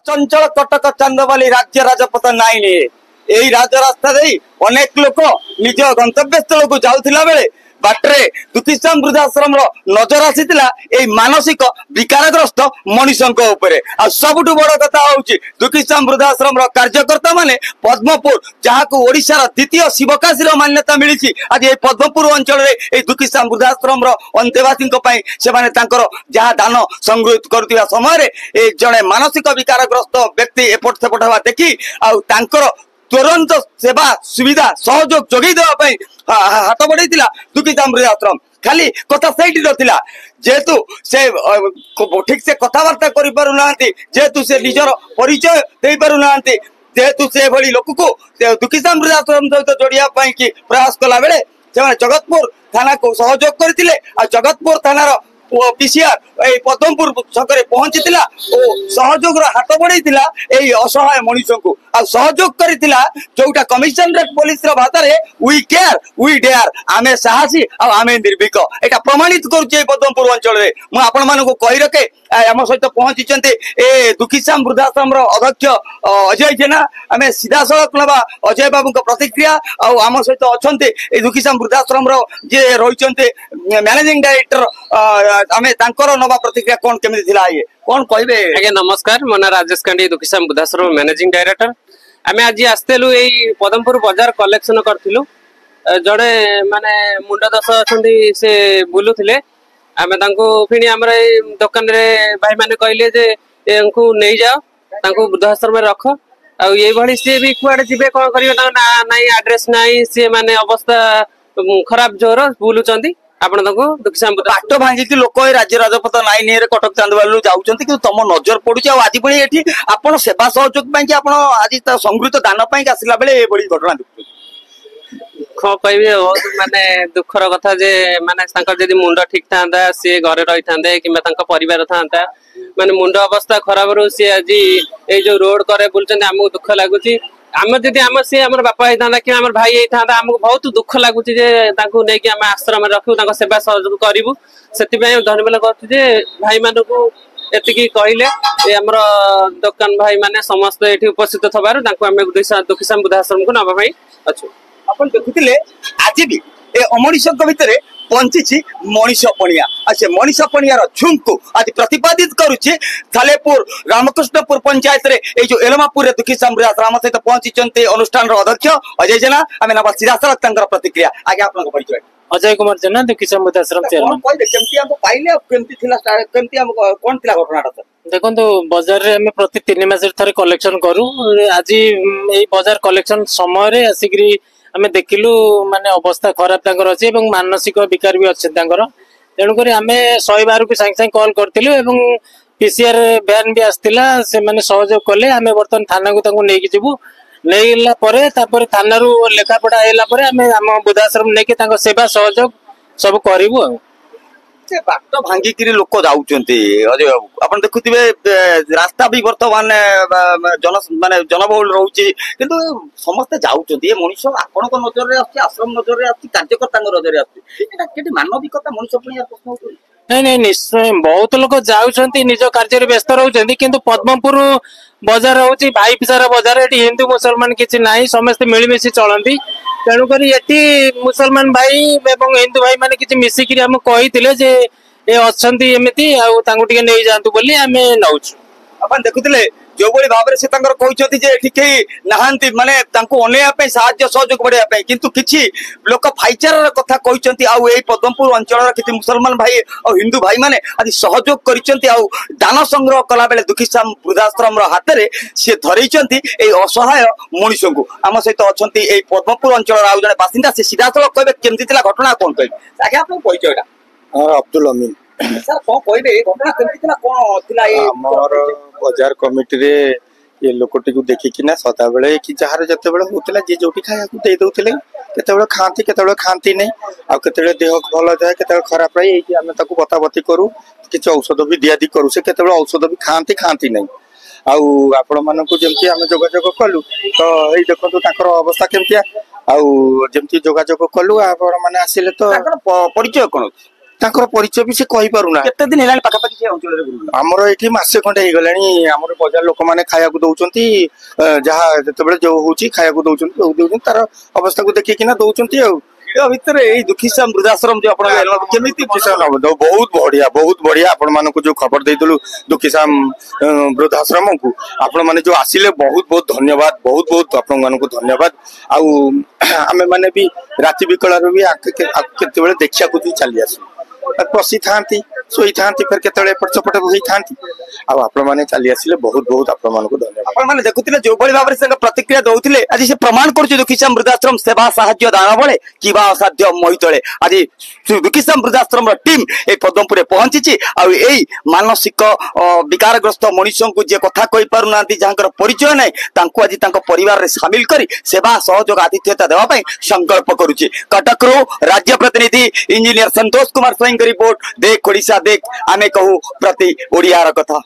चंचल कटक चांदबाली राज्य राजपथ नाइन यही राजरास्ता अनेक लोक निज गंतव्य स्थल को जाऊला बेले बाटरे दुखीश्याम वृद्धाश्रम नजर आसीला मानसिक विकारग्रस्त मनीषों उपरे आ सबुठ बड़ कथा हूँ दुखीश्याम वृद्धाश्रम कार्यकर्ता माने पद्मपुर जहाँ को ओडिशार द्वितीय शिवकाशी मान्यता मिली आज ये पद्मपुर अंचल दुखीश्याम वृद्धाश्रम अंतेवासी जहाँ दान संग्रहित करुवा समय जड़े मानसिक विकारग्रस्त व्यक्ति एपट सेपट हवा देखी आर तुरंत सेवा सुविधा सहयोग जोगई देवाई हाथ बढ़ाई दुखीश्याम वृद्धाश्रम खाली कथा सही ना जेहेतु से ठीक से कथबार्ता करूना जेहेतु से निजर परिचय दे पारना जेहेतु से भली लोक को दुखीश्याम वृद्धाश्रम सहित जोड़िया कि प्रयास कला बेले से जगतपुर थाना को सहयोग करते जगतपुर थाना पीसीआर पद्मपुर छकरे पहुंची सहयोग हाथ बढ़ाई असहाय मनीषों को सहयोग करथिला जोटा कमिशनरेट पुलिस भाषा वी केयर वी डेयर आमे साहसी आमे निर्भीक एटा प्रमाणित करुचे पद्मपुर अंचल रे मु आपण मानको कहि रखे आम सहित पहुंची ए दुखीश्याम वृद्धाश्रम अध्यक्ष अजय जेना आमे सीधा सड़क नवा अजय बाबू प्रतिक्रिया आम सहित अच्छा ए दुखीश्याम वृद्धाश्रम जे रही मैनेजिंग डायरेक्टर आमे तांकर नवा प्रतिक्रिया कौन केमिति थिला ये कौन कहबे आगे नमस्कार मो ना राजेश कांडी दुखीश्याम वृद्धाश्रम मैनेजिंग डायरेक्टर आमे आज आस्तेलु एई पदमपुर बाजार कलेक्शन करथिलु जड़े माने मुंडा दस अछंती से बुलुथिले आमे तांको फिनी हमरा ए दुकान रे भाई माने कहले जे एंकु नै जाओ तांको वृद्धाश्रम में रख आ ये भली से भी कुआडे जिबे कोन करियो ता नाई एड्रेस नाई से माने अवस्था खराब जोर बुलुचंती आपण ताको दुखीश्याम बाट भांगी लोक राज्य राजपथ नाइन कटक चांदबाली जाऊँच कि तुम नजर पड़ुच आज पुणी ये आप सेवा सहयोग आज संगृहित दान आसला बेले ये घटना देखते कह कह बहुत माने दुखर कथा जे माने जदि मुंड ठीक था सी घरे रही था कि परिवार था माने मुंड अवस्था खराब रू सी आज ये जो रोड करे बुलचंदी आमको दुख लगुच आम जदि आम सी आम बापा होता कि आम भाई होता आमको बहुत दुख लगुच नहीं आम आश्रम रखू सेवा सहयोग करूँ से धन्यवाद करुचे भाई मानक एति कहले आमर दुकान भाई माने समस्त ये उपस्थित थबार दुखीश्याम वृद्धाश्रम को नापी अच्छु आप देखुले आज भी ए अमनीषों भितर पंची मनीष पणिया से मनीष पणियार झुंक को आज प्रतिपादित करुचे थालेपुर रामकृष्णपुर पंचायत रे ए जो एलमापुर दुखीश्याम वृद्धाश्रम सहित पहुंची अनुष्ठान अध्यक्ष अजय जेना आम ना सीधा सड़क प्रतिक्रिया आगे आप परिचय अजय कुमार जेना दुखीश्याम वृद्धाश्रम चेयरमैन कौन घटना देखो बाजार रे हमें प्रति 3 मास रे कलेक्शन करू आज यही बाजार कलेक्शन समय आसिक आम देखिलु माने अवस्था खराब तांकर अछि एवं मानसिक विकार भी अछि तांकर तेणुक आम 112 को सांगे सांगे कॉल करथिलु पीसीआर वैन भी आसतिला से माने सहयोग कले आम बर्तमान थाना को तांको नेकी जिवु नेला परे तापर थाना रु लेखापड़ा आइला परे आम आम वृद्धाश्रम नेकी तांको सेवा सहयोग सब करिवु बाट भांगिकी लोक जाऊँचे अजय बाबू आप देखुवे रास्ता भी बर्तमान माने जनबहुल रोचे किंतु समस्ते जाऊँचे ये मनीष आपण नजर में आश्रम नजर में कार्यकर्ता नजर में मानविकता मनीष प्रश्न नहीं नहीं निश्चय बहुत लोग जाऊँच निज कार्य व्यस्त रोचे कि पद्मपुर बजार हूँ भाईचारा बजार ये हिंदू मुसलमान किसी ना समस्ते मिलमिशी चलती तेणुक ये मुसलमान भाई एवं हिंदू भाई मैंने किसी मिसिकी आम कही अच्छा एमती आगे नहीं जातु बोली आम नौ आप देखुले जो भाव में से कहते माने अनैया साहाय्य सहयोग बढ़ाई किंतु किसी लोक भाईचार कथा कहते आई पद्मपुर अंचल किसी मुसलमान भाई और हिंदू भाई माने आज सहयोग कर दान संग्रह कला बेले दुखीश्याम वृद्धाश्रम हाथ में सी धरई असहाय मनीष को आम सहित अच्छा पद्मपुर अंचल आउ जड़े बासिंदा से सीधा सड़क कहे केमती घटना कौन कहे आगे आप परिचय अब्दुल अमीन सर कौन कहे घटना केमती कौन बाजार कमिटी रे ये लोकटी को देखिकिना सदा बेले कि जार जते बेले होतला जे जोटी खाया को दे दोतले केते बेले खांती नहीं आ केते देह भल जाए केते खराब रही कि हम ताको बताबती करू किछ औषध भी दिया दी करू से केते औषध भी खांती नहीं आउ आपण मानको जेमती हम जोगाजोग कलु तो एई देखंतु ताकर अवस्था केमतिया आउ जेमती जोगाजोग कलु आपण माने आसिले तो परिचय कोन ତାଙ୍କର ପରିଚୟ ବି ସେ କହିପାରୁନା। କେତେ ଦିନ ହେଲାଣି ପାଖାପାଖି ସେ ଅଞ୍ଚଳରେ ବୁଲୁଛନ୍ତି? ଆମର ଏଠି ମାସେ ଖଣ୍ଡେ ହେଇଗଲାଣି ଆମର ବଜାର ଲୋକମାନେ ଖାଇବାକୁ ଦଉଛନ୍ତି, ଯାହା ଯେତେବେଳେ ଯୋଉ ହଉଛି ଖାଇବାକୁ ଦଉଛନ୍ତି ତାର ଅବସ୍ଥାକୁ ଦେଖିକିନା ଦଉଛନ୍ତି ଆଉ। ୟା ଭିତରେ ଏଇ ଦୁଃଖୀଶ୍ୟାମ ବୃଦ୍ଧାଶ୍ରମ ଯୋଉ ଆପଣ କେମିତି ବହୁତ ବଢିଆ ଆପଣ ମାନଙ୍କୁ ଯୋଉ ଖବର ଦେଇଥିଲୁ ଦୁଃଖୀଶ୍ୟାମ ବୃଦ୍ଧାଶ୍ରମକୁ ଆପଣ ମାନେ ଯୋଉ ଆସିଲେ ବହୁତ ଧନ୍ୟବାଦ, ବହୁତ ଆପଣ ମାନଙ୍କୁ ଧନ୍ୟବାଦ। ଆଉ ଆମେ ମାନେ ବି ରାତି ବିକଳରେ ବି କେତେବେଳେ ଦେଖିବାକୁ ବି ଚାଲି ଆସୁ, ବସିଥାନ୍ତି ଶୋଇଥାନ୍ତି ଫେର କେତେବେଳେ ଏପଟ ସେପଟ ହୋଇଥାନ୍ତି। ଆଉ ଆପଣ ମାନେ ଚାଲି ଆସିଲେ ବହୁତ ଆପଣ ମାନଙ୍କୁ ଧନ୍ୟବାଦ। ଆପଣ ମାନେ ଦେଖୁଥିଲେ ଯୋଉଭଳି ଭାବରେ ସେ ପ୍ରତିକ୍ରିୟା ଦଉଥିଲେ, ଆଜି ସେ ପ୍ରମାଣ କରୁଛି ଦୁଃଖୀଶ୍ୟାମ ବୃଦ୍ଧାଶ୍ରମ ସେବା ସାହାଯ୍ୟ ଦାନ ବଳେ କିବା ଅସାଧ୍ୟ ମହିତଳେ। ଆଜି ଦୁଃଖୀଶ୍ୟାମ ବୃଦ୍ଧାଶ୍ରମର ଟିମ୍ ଏଇ ପଦମପୁରରେ ପହଞ୍ଚିଛି। ଆଉ ଏଇ ମାନସିକ ବିକାରଗ୍ରସ୍ତ ମଣିଷଙ୍କୁ ଯିଏ କଥା କହିପାରୁନାହାନ୍ତି, ଯାହାଙ୍କର ପରିଚୟ ନାହିଁ, ତାଙ୍କୁ ଆଜି ତାଙ୍କ ପରିବାରରେ ସାମିଲ କରି ସେବା ସହଯୋଗ ଆତିଥ୍ୟତା ଦେବା ପାଇଁ ସଂକଳ୍ପ କରୁଛି। କଟକରୁ ରାଜ୍ୟ ପ୍ରତିନିଧି ଇଞ୍ଜିନିୟର ସନ୍ତୋଷ କୁମାର ସ୍ୱାଇଁଙ୍କ ରିପୋର୍ଟ। ଦେଖ ଓଡ଼ିଶା ଦେଖ, ଆମେ କହୁ ପ୍ରତି ଓଡ଼ିଆର କଥା।